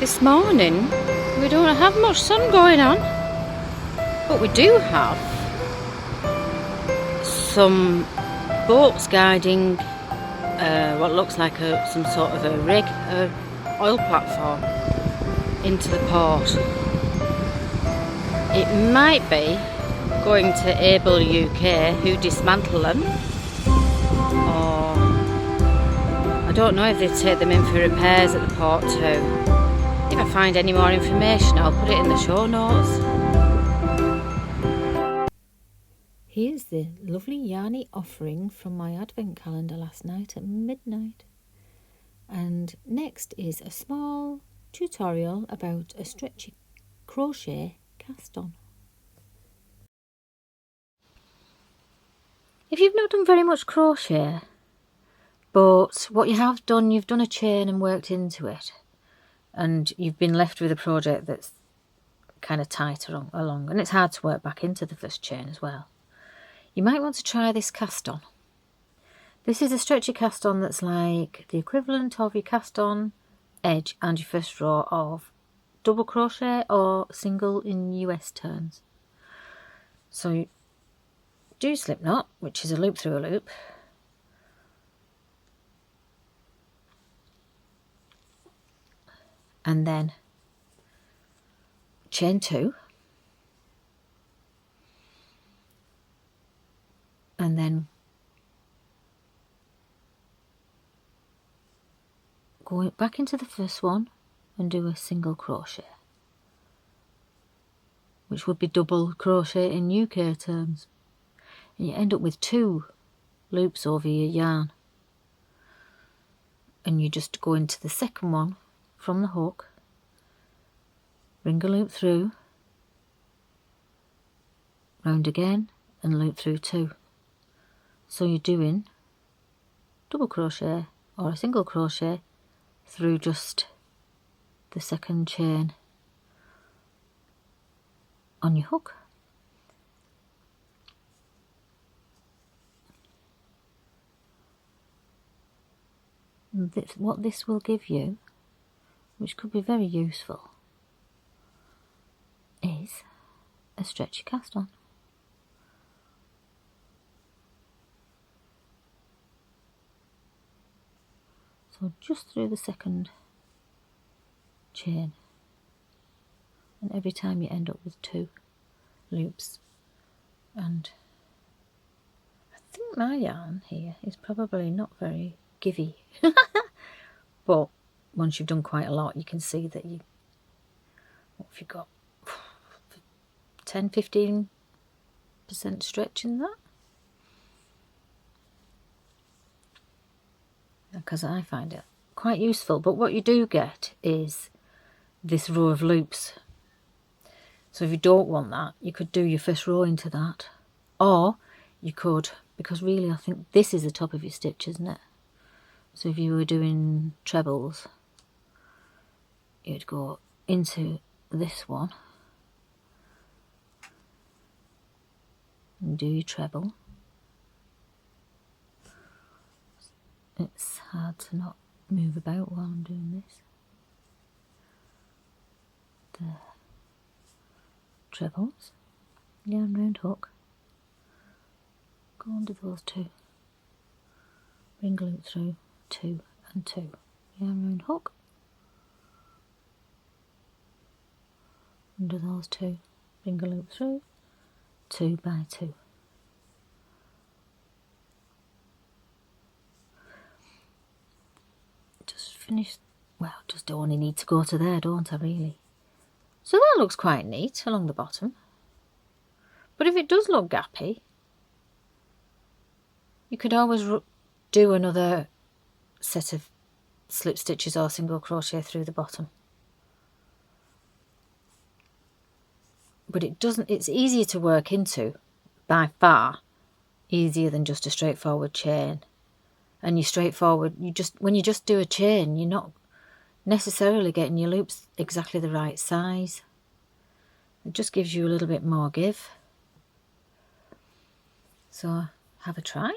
This morning we don't have much sun going on, but we do have some boats guiding what looks like some sort of a rig, oil platform, into the port. It might be going to Able UK, who dismantle them, or I don't know if they take them in for repairs at the port too. If I find any more information, I'll put it in the show notes. Here's the lovely yarny offering from my advent calendar last night at midnight. And next is a small tutorial about a stretchy crochet cast on. If you've not done very much crochet, but what you have done, you've done a chain and worked into it, and you've been left with a project that's kind of tight along, and it's hard to work back into the first chain as well, you might want to try this cast on. This is a stretchy cast on that's like the equivalent of your cast on edge and your first row of double crochet or single in US terms. So do slip knot, which is a loop through a loop, and then chain 2, and then go back into the first one and do a single crochet, which would be double crochet in UK terms, and you end up with 2 loops over your yarn, and you just go into the second one from the hook, ring a loop through, round again and loop through 2. So you're doing double crochet or a single crochet through just the second chain on your hook. What this will give you, which could be very useful, is a stretchy cast on. So just through the second chain, and every time you end up with 2 loops. And I think my yarn here is probably not very givey, but once you've done quite a lot, you can see that what have you got, 10-15% stretch in that, because I find it quite useful. But what you do get is this row of loops. So if you don't want that, you could do your first row into that, or you could, because really I think this is the top of your stitch, isn't it? So if you were doing trebles, you'd go into this one and do your treble. It's hard to not move about while I'm doing this. The trebles, yarn round hook, go under those 2, ring a loop through 2 and 2, yarn round hook, under those 2, ring a loop through 2 by 2. Just finish, well, just only need to go to there, don't I really? So that looks quite neat along the bottom. But if it does look gappy, you could always do another set of slip stitches or single crochet through the bottom. But it's easier to work into, by far easier than just a straightforward chain. And when you just do a chain, you're not necessarily getting your loops exactly the right size. It just gives you a little bit more give. So have a try.